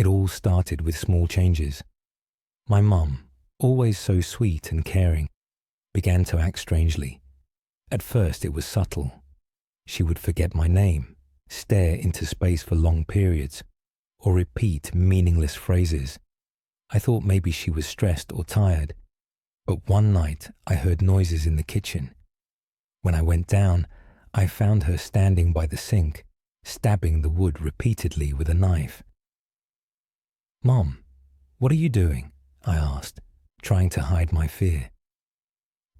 It all started with small changes. My mum, always so sweet and caring, began to act strangely. At first it was subtle. She would forget my name, stare into space for long periods, or repeat meaningless phrases. I thought maybe she was stressed or tired, but one night I heard noises in the kitchen. When I went down, I found her standing by the sink, stabbing the wood repeatedly with a knife. "Mom, what are you doing?" I asked, trying to hide my fear.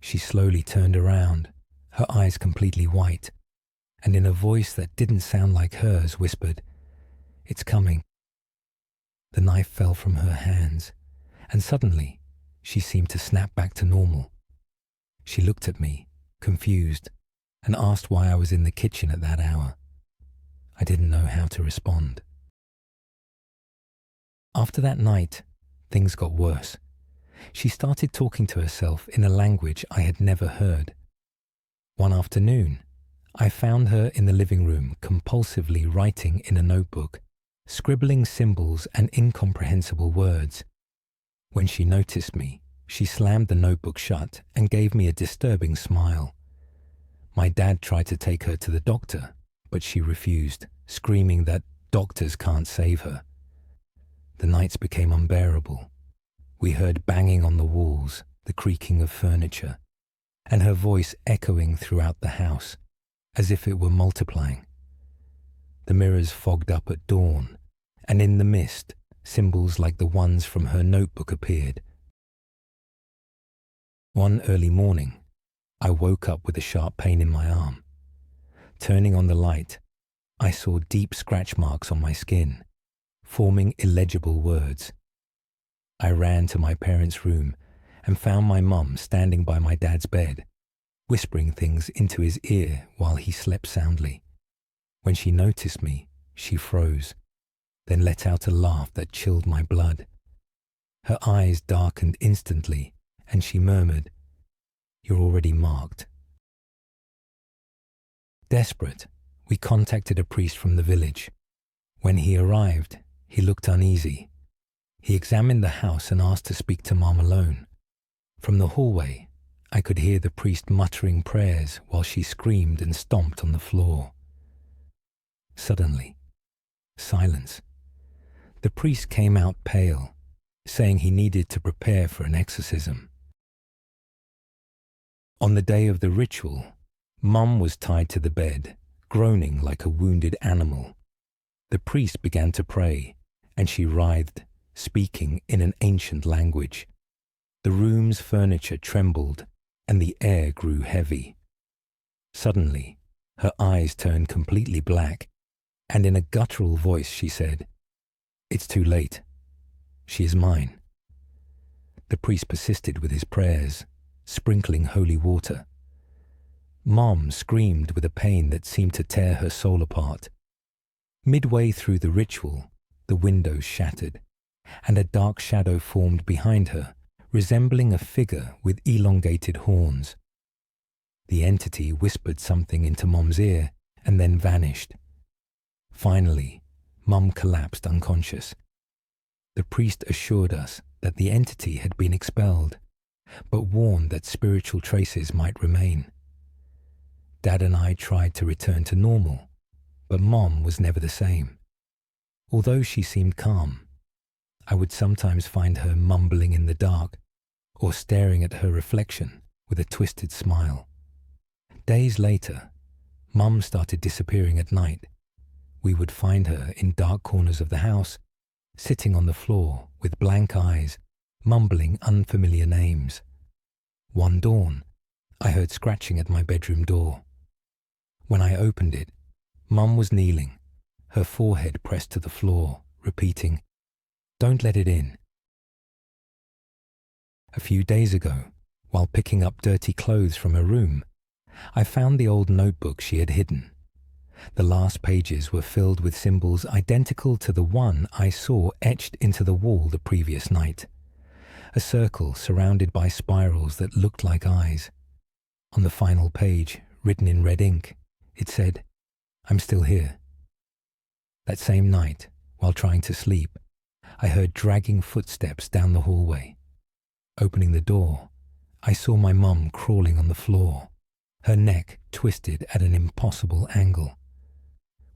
She slowly turned around, her eyes completely white, and in a voice that didn't sound like hers whispered, "It's coming." The knife fell from her hands, and suddenly she seemed to snap back to normal. She looked at me, confused, and asked why I was in the kitchen at that hour. I didn't know how to respond. After that night, things got worse. She started talking to herself in a language I had never heard. One afternoon, I found her in the living room compulsively writing in a notebook, scribbling symbols and incomprehensible words. When she noticed me, she slammed the notebook shut and gave me a disturbing smile. My dad tried to take her to the doctor, but she refused, screaming that doctors can't save her. The nights became unbearable. We heard banging on the walls, the creaking of furniture, and her voice echoing throughout the house, as if it were multiplying. The mirrors fogged up at dawn, and in the mist, symbols like the ones from her notebook appeared. One early morning, I woke up with a sharp pain in my arm. Turning on the light, I saw deep scratch marks on my skin, forming illegible words. I ran to my parents' room and found my mum standing by my dad's bed, whispering things into his ear while he slept soundly. When she noticed me, she froze, then let out a laugh that chilled my blood. Her eyes darkened instantly, and she murmured, "You're already marked." Desperate, we contacted a priest from the village. When he arrived, he looked uneasy. He examined the house and asked to speak to Mom alone. From the hallway, I could hear the priest muttering prayers while she screamed and stomped on the floor. Suddenly, silence. The priest came out pale, saying he needed to prepare for an exorcism. On the day of the ritual, Mum was tied to the bed, groaning like a wounded animal. The priest began to pray, and she writhed, speaking in an ancient language. The room's furniture trembled, and the air grew heavy. Suddenly, her eyes turned completely black, and in a guttural voice she said, "It's too late. She is mine." The priest persisted with his prayers, sprinkling holy water. Mom screamed with a pain that seemed to tear her soul apart. Midway through the ritual, the windows shattered, and a dark shadow formed behind her, resembling a figure with elongated horns. The entity whispered something into Mom's ear and then vanished. Finally, Mum collapsed unconscious. The priest assured us that the entity had been expelled, but warned that spiritual traces might remain. Dad and I tried to return to normal, but Mom was never the same. Although she seemed calm, I would sometimes find her mumbling in the dark or staring at her reflection with a twisted smile. Days later, Mum started disappearing at night. We would find her in dark corners of the house, sitting on the floor with blank eyes, mumbling unfamiliar names. One dawn, I heard scratching at my bedroom door. When I opened it, Mum was kneeling, her forehead pressed to the floor, repeating, "Don't let it in." A few days ago, while picking up dirty clothes from her room, I found the old notebook she had hidden. The last pages were filled with symbols identical to the one I saw etched into the wall the previous night. A circle surrounded by spirals that looked like eyes. On the final page, written in red ink, it said, "I'm still here." That same night, while trying to sleep, I heard dragging footsteps down the hallway. Opening the door, I saw my mum crawling on the floor, her neck twisted at an impossible angle.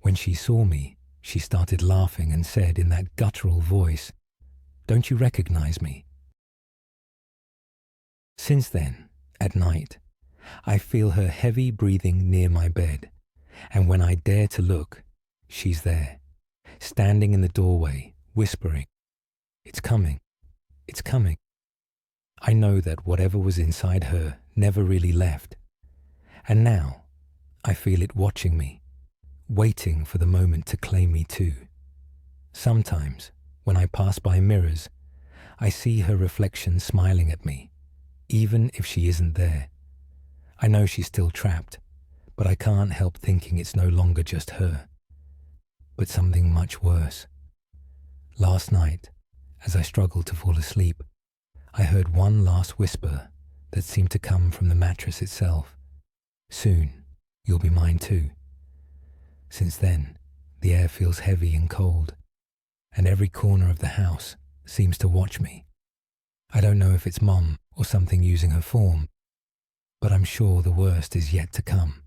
When she saw me, she started laughing and said in that guttural voice, "Don't you recognize me?" Since then, at night, I feel her heavy breathing near my bed, and when I dare to look, she's there, standing in the doorway, whispering, "It's coming, it's coming." I know that whatever was inside her never really left, and now I feel it watching me, waiting for the moment to claim me too. Sometimes, when I pass by mirrors, I see her reflection smiling at me, even if she isn't there. I know she's still trapped, but I can't help thinking it's no longer just her, but something much worse. Last night, as I struggled to fall asleep, I heard one last whisper that seemed to come from the mattress itself. "Soon, you'll be mine too." Since then, the air feels heavy and cold, and every corner of the house seems to watch me. I don't know if it's Mom or something using her form, but I'm sure the worst is yet to come.